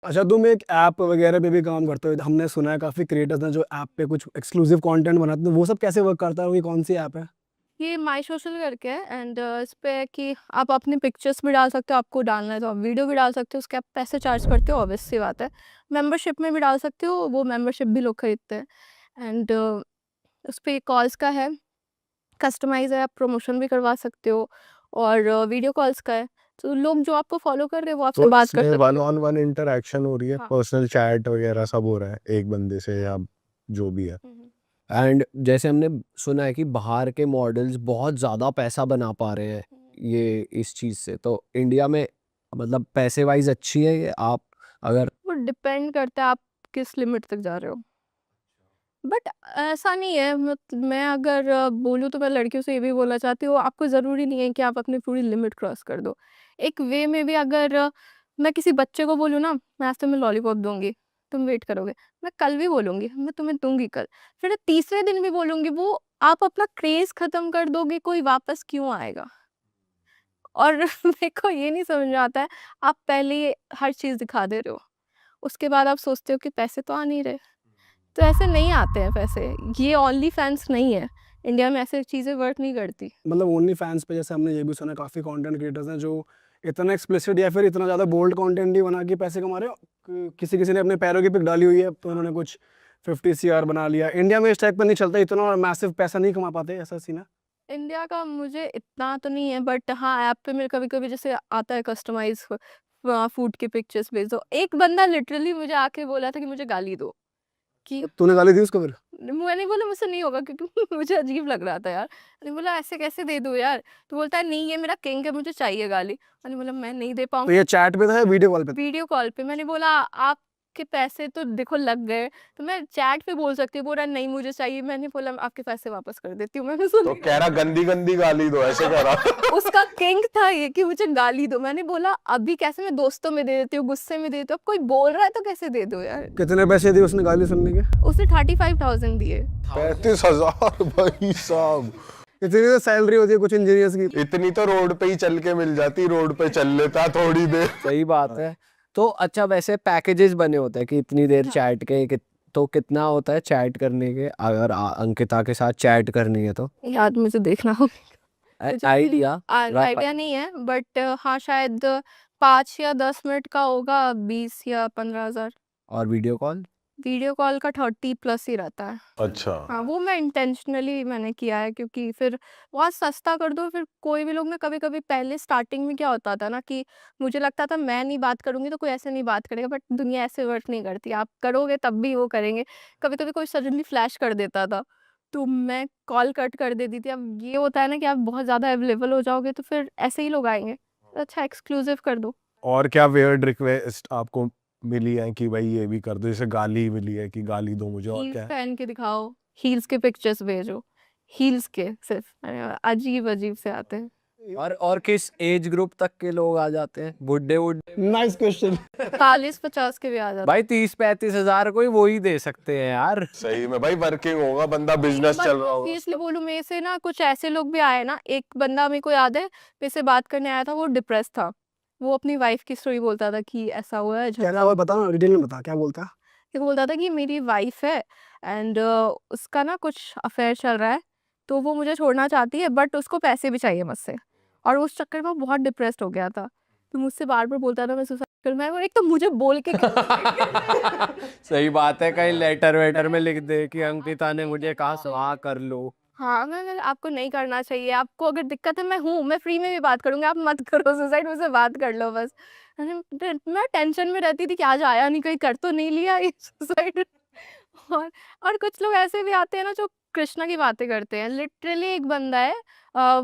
अच्छा, तुम एक ऐप वगैरह पे भी काम करते हो, हमने सुना है काफ़ी क्रिएटर्स हैं जो ऐप पे कुछ एक्सक्लूसिव कंटेंट बनाते हैं, वो सब कैसे वर्क करता है और ये कौन सी ऐप है? ये माई सोशल करके है एंड इस पे है कि आप अपनी पिक्चर्स भी डाल सकते हो, आपको डालना है तो आप वीडियो भी डाल सकते हो, उसके आप पैसे चार्ज करते हो, ऑब्वियस सी बात है। मेंबरशिप में भी डाल सकते हो, वो मेंबरशिप भी लोग खरीदते हैं। एंड उस पे कॉल्स का है, कस्टमाइज़ है, आप प्रमोशन भी करवा सकते हो। और वीडियो कॉल्स का है, तो लोग जो आपको फॉलो कर रहे हैं वो आपसे तो बात कर इसमें सकते वन हैं। ऑन वन इंटरेक्शन हो रही है, हाँ। पर्सनल चैट वगैरह सब हो रहा है एक बंदे से या जो भी है। हम्म। एंड जैसे हमने सुना है कि बाहर के मॉडल्स बहुत ज़्यादा पैसा बना पा रहे हैं ये इस चीज़ से, तो इंडिया में मतलब पैसे वाइज अच्छी है ये आप अगर वो डिपेंड करता है आप किस लिमिट तक जा रहे हो। बट ऐसा नहीं है, मैं अगर बोलूँ तो मैं लड़कियों से ये भी बोलना चाहती हूँ, आपको ज़रूरी नहीं है कि आप अपनी पूरी लिमिट क्रॉस कर दो। एक वे में भी अगर मैं किसी बच्चे को बोलूँ ना, मैं आज तुम्हें लॉलीपॉप दूँगी, तुम वेट करोगे। मैं कल भी बोलूँगी, मैं तुम्हें दूँगी कल। फिर तीसरे दिन भी बोलूँगी, वो आप अपना क्रेज़ ख़त्म कर दोगे, कोई वापस क्यों आएगा? और मेरे को ये नहीं समझ में आता है, आप पहले ही हर चीज़ दिखा दे रहे हो, उसके बाद आप सोचते हो कि पैसे तो आ नहीं रहे। तो ऐसे नहीं आते हैं पैसे, ये ओनली फैन्स नहीं है, इंडिया में ऐसी चीज़ें वर्क नहीं करती। मतलब ओनली फैंस पे जैसे हमने ये भी सुना है काफ़ी कंटेंट क्रिएटर्स हैं जो इतना एक्सप्लिसिट या फिर इतना ज़्यादा बोल्ड कंटेंट ही बना के पैसे कमा रहे हो। किसी किसी ने अपने पैरों की पिक डाली हुई है तो उन्होंने कुछ 50 CR बना लिया। इंडिया में इस टाइप पर नहीं चलता, इतना मैसिव पैसा नहीं कमा पाते, ऐसा सीन है। इंडिया का मुझे इतना तो नहीं है, बट हाँ, ऐप पे मेरे कभी-कभी जैसे आता है कस्टमाइज़ फूड की पिक्चर्स भेज दो। एक बंदा लिटरली मुझे आके बोला था कि मुझे गाली दो, कि तूने गाली दी उसको फिर? मैंने बोला मुझसे नहीं होगा, क्योंकि मुझे अजीब लग रहा था यार। मैंने बोला ऐसे कैसे दे दूँ यार? तो बोलता है नहीं, ये मेरा किंग है, मुझे चाहिए गाली। मैंने बोला मैं नहीं दे तो पाऊँगा। ये चैट पे था या वीडियो कॉल पे था? वीडियो कॉल पे मैंने बोला आपके पैसे तो देखो लग गए, तो मैं चैट पे बोल सकती हूँ। बोल रहा नहीं मुझे चाहिए। मैंने बोला आपके पैसे वापस कर देती हूँ। मैंने सुन तो कह रहा गंदी गंदी गाली दो, ऐसे कह रहा। उसका किंग था ये कि मुझे गाली दो। मैंने बोला अभी कैसे, मैं दोस्तों में दे देती हूँ, गुस्से में दे देती हूँ, अब कोई बोल रहा है तो कैसे दे दो यार। कितने पैसे दिए उसने गाली सुनने के? उसने 35,000 दिए। 35,000 भाई साहब, इतनी तो सैलरी होती है कुछ इंजीनियर्स की। इतनी तो रोड पे ही चल के मिल जाती, रोड पे चल लेता थोड़ी देर। सही बात है। तो अच्छा, वैसे पैकेजेस बने होते हैं कि इतनी देर हाँ। चैट के तो कितना होता है चैट करने के, अगर अंकिता के साथ चैट करनी है तो यार मुझे देखना होगा, मुझे आइडिया आइडिया नहीं है, बट हाँ शायद 5 या 10 मिनट का होगा, 20 या 15,000। और वीडियो कॉल वीडियो कॉल का 30+ ही रहता है। अच्छा, हाँ, वो मैं इंटेंशनली मैंने किया है, क्योंकि फिर बहुत सस्ता कर दो, फिर कोई भी लोग ना, कभी-कभी पहले स्टार्टिंग में क्या होता था ना कि मुझे लगता था मैं नहीं बात करूँगी तो कोई ऐसे नहीं बात करेगा, बट दुनिया ऐसे वर्क नहीं करती। आप करोगे तब भी वो करेंगे। कभी-कभी कोई सडनली फ्लैश कर देता था, तो मैं कॉल कट कर देती थी। अब ये होता है ना कि आप बहुत ज़्यादा अवेलेबल हो जाओगे तो फिर ऐसे ही लोग आएँगे। तो अच्छा एक्सक्लूसिव कर दो। और क्या वियर्ड रिक्वेस्ट आपको मिली है कि भाई ये भी कर दो, जैसे गाली मिली है कि गाली दो मुझे, और हील्स क्या है? पहन के दिखाओ, हील्स के पिक्चर्स भेजो, हील्स के सिर्फ। अजीब-अजीब से आते हैं। और किस एज ग्रुप तक के लोग आ जाते हैं, बुड्ढे बुड्ढे? Nice question. 40-50 के भी आ जाते भाई 30-35 हजार कोई वो ही दे सकते हैं यार। सही में भाई, वर्किंग होगा बंदा, बिजनेस हैं। चल रहा होगा। सीरियसली बोलूँ, मेरे से ना कुछ ऐसे लोग भी आए ना, एक बंदा मेरे को याद है, मेरे से बात करने आया था, वो डिप्रेस था। वो अपनी वाइफ की स्टोरी बोलता था कि ऐसा हुआ है, क्या हुआ बता ना, डिटेल में बता क्या बोलता है। ये बोलता था कि मेरी वाइफ है एंड उसका ना कुछ अफेयर चल रहा है, तो वो मुझे छोड़ना चाहती है, बट उसको पैसे भी चाहिए मुझसे, और उस चक्कर में वो बहुत डिप्रेस्ड हो गया था। तो मुझसे बार-बार बोलता था मैं सुसाइड करूँ। मैं एक तो मुझे बोल के सही बात है, कहीं लेटर वेटर में लिख दे कि अंकिता ने मुझे कहा सुहा कर लो। हाँ, मैं आपको नहीं करना चाहिए, आपको अगर दिक्कत है मैं हूँ, मैं फ्री में भी बात करूँगी, आप मत करो सुसाइड, मुझसे बात कर लो बस। मैं टेंशन में रहती थी कि आज आया नहीं, कहीं कर तो नहीं लिया ये सुसाइड। और और कुछ लोग ऐसे भी आते हैं ना जो कृष्णा की बातें करते हैं। लिटरली एक बंदा है,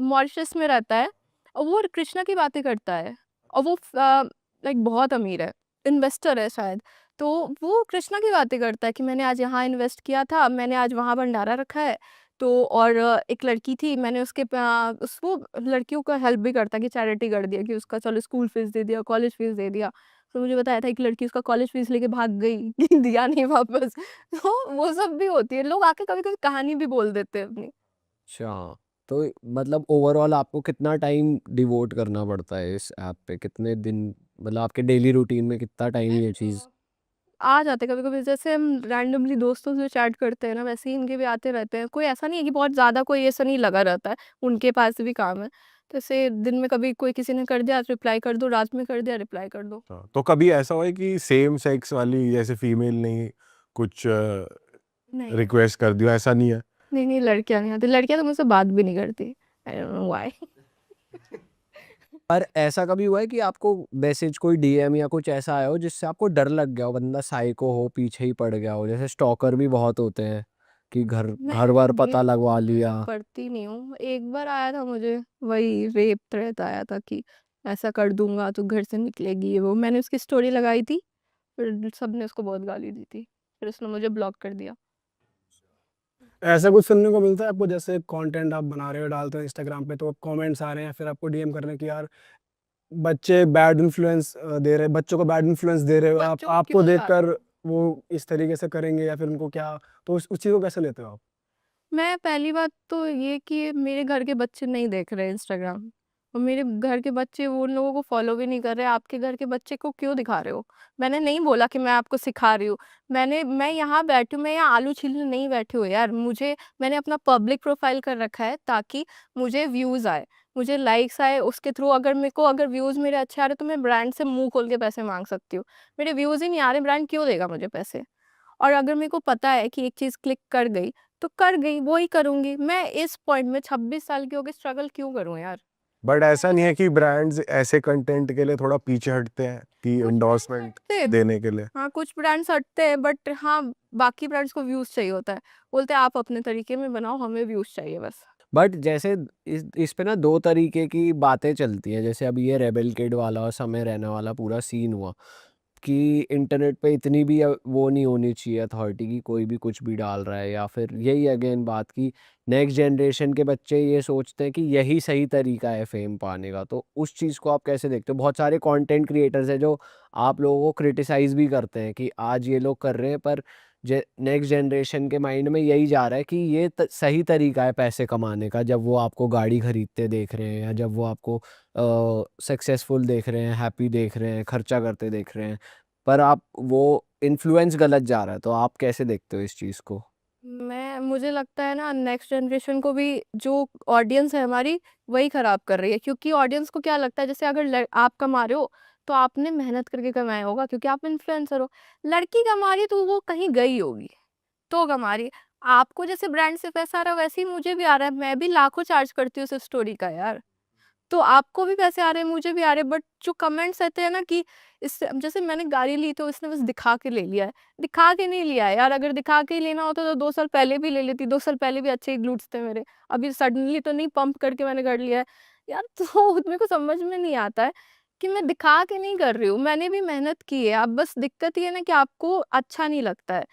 मॉरिशस में रहता है, और वो कृष्णा की बातें करता है, और वो लाइक बहुत अमीर है, इन्वेस्टर है शायद। तो वो कृष्णा की बातें करता है कि मैंने आज यहाँ इन्वेस्ट किया था, मैंने आज वहाँ भंडारा रखा है। तो और एक लड़की थी, मैंने उसके वो लड़कियों का हेल्प भी करता है कि चैरिटी कर दिया, कि उसका चलो स्कूल फीस दे दिया, कॉलेज फीस दे दिया। तो मुझे बताया था एक लड़की उसका कॉलेज फीस लेके भाग गई कि दिया नहीं वापस। तो वो सब भी होती है, लोग आके कभी-कभी कहानी भी बोल देते हैं अपनी। अच्छा, तो मतलब ओवरऑल आपको कितना टाइम डिवोट करना पड़ता है इस ऐप पे, कितने दिन मतलब आपके डेली रूटीन में कितना टाइम ये चीज़ आ जाते कभी कभी, जैसे हम रैंडमली दोस्तों से चैट करते हैं ना, वैसे ही इनके भी आते रहते हैं। कोई ऐसा नहीं है कि बहुत ज़्यादा कोई ऐसा नहीं लगा रहता है, उनके पास भी काम है। तो ऐसे दिन में कभी कोई किसी ने कर दिया रिप्लाई कर दो, रात में कर दिया रिप्लाई कर दो। हाँ, तो कभी ऐसा हुआ है कि सेम सेक्स वाली जैसे फीमेल ने कुछ नहीं रिक्वेस्ट कर दिया, ऐसा नहीं है? नहीं नहीं, लड़कियां नहीं आती, लड़कियां तो मुझसे बात भी नहीं करती। I don't know why. पर ऐसा कभी हुआ है कि आपको मैसेज कोई डीएम या कुछ ऐसा आया हो जिससे आपको डर लग गया हो, बंदा साइको हो, पीछे ही पड़ गया हो? जैसे स्टॉकर भी बहुत होते हैं कि घर मैं घर वर ये पता लगवा मैं लिया। पढ़ती नहीं हूँ। एक बार आया था मुझे, वही रेप थ्रेट आया था कि ऐसा कर दूंगा तो घर से निकलेगी, ये वो। मैंने उसकी स्टोरी लगाई थी, फिर सबने उसको बहुत गाली दी थी, फिर उसने मुझे ब्लॉक कर दिया। ऐसा कुछ सुनने को मिलता है आपको, जैसे कंटेंट आप बना रहे हो डालते हो इंस्टाग्राम पे, तो कमेंट्स आ रहे हैं फिर आपको डीएम कर रहे हैं कि यार बच्चे बैड इन्फ्लुएंस दे रहे, बच्चों को बैड इन्फ्लुएंस दे रहे हो आप, बच्चों को आपको क्यों दिखा रहे देखकर हो? वो इस तरीके से करेंगे या फिर उनको क्या, तो उस चीज़ को कैसे लेते हो आप? मैं पहली बात तो ये कि मेरे घर के बच्चे नहीं देख रहे इंस्टाग्राम, और मेरे घर के बच्चे वो उन लोगों को फॉलो भी नहीं कर रहे। आपके घर के बच्चे को क्यों दिखा रहे हो? मैंने नहीं बोला कि मैं आपको सिखा रही हूँ। मैं यहाँ बैठी हूँ, मैं यहाँ आलू छीलने नहीं बैठी हूँ यार। मैंने अपना पब्लिक प्रोफाइल कर रखा है ताकि मुझे व्यूज़ आए, मुझे लाइक्स आए, उसके थ्रू अगर मेरे को अगर व्यूज़ मेरे अच्छे आ रहे तो मैं ब्रांड से मुँह खोल के पैसे माँग सकती हूँ। मेरे व्यूज़ ही नहीं आ रहे, ब्रांड क्यों देगा मुझे पैसे? और अगर मेरे को पता है कि एक चीज़ क्लिक कर गई, तो कर गई, वो ही करूँगी। मैं इस पॉइंट में 26 साल की हो गई, स्ट्रगल क्यों करूँ यार? बट ऐसा नहीं है कि ब्रांड्स ऐसे कंटेंट के लिए थोड़ा पीछे हटते हैं कि कुछ ब्रांड्स एंडोर्समेंट हटते हैं, देने के लिए? हाँ, कुछ ब्रांड्स हटते हैं, बट हाँ, बाकी ब्रांड्स को व्यूज़ चाहिए होता है। बोलते हैं आप अपने तरीके में बनाओ, हमें व्यूज़ चाहिए बस। बट जैसे इस पे ना दो तरीके की बातें चलती हैं। जैसे अभी ये रेबेल किड वाला और समय रैना वाला पूरा सीन हुआ कि इंटरनेट पे इतनी भी वो नहीं होनी चाहिए अथॉरिटी की, कोई भी कुछ भी डाल रहा है। या फिर यही अगेन बात की नेक्स्ट जनरेशन के बच्चे ये सोचते हैं कि यही सही तरीका है फेम पाने का। तो उस चीज़ को आप कैसे देखते हो? बहुत सारे कंटेंट क्रिएटर्स हैं जो आप लोगों को क्रिटिसाइज़ भी करते हैं कि आज ये लोग कर रहे हैं, पर नेक्स्ट जनरेशन के माइंड में यही जा रहा है कि ये सही तरीका है पैसे कमाने का। जब वो आपको गाड़ी खरीदते देख रहे हैं या जब वो आपको सक्सेसफुल देख रहे हैं, हैप्पी देख रहे हैं, खर्चा करते देख रहे हैं, पर आप वो इन्फ्लुएंस गलत जा रहा है। तो आप कैसे देखते हो इस चीज़ को? मुझे लगता है ना, नेक्स्ट जनरेशन को भी जो ऑडियंस है हमारी, वही खराब कर रही है। क्योंकि ऑडियंस को क्या लगता है, जैसे अगर आप कमा रहे हो तो आपने मेहनत करके कमाया होगा क्योंकि आप इन्फ्लुएंसर हो। लड़की कमा रही है तो वो कहीं गई होगी तो कमा रही है। आपको जैसे ब्रांड से पैसा आ रहा है वैसे ही मुझे भी आ रहा है। मैं भी लाखों चार्ज करती हूँ उस स्टोरी का यार। तो आपको भी पैसे आ रहे हैं, मुझे भी आ रहे हैं, बट जो कमेंट्स रहते हैं ना कि इससे, जैसे मैंने गाड़ी ली तो इसने बस दिखा के ले लिया है। दिखा के नहीं लिया है यार, अगर दिखा के ही लेना होता तो 2 साल पहले भी ले लेती, 2 साल पहले भी अच्छे ही ग्लूट्स थे मेरे। अभी सडनली तो नहीं पंप करके मैंने कर लिया है। यार तो मेरे को समझ में नहीं आता है कि मैं दिखा के नहीं कर रही हूँ, मैंने भी मेहनत की है। अब बस दिक्कत ये है ना कि आपको अच्छा नहीं लगता है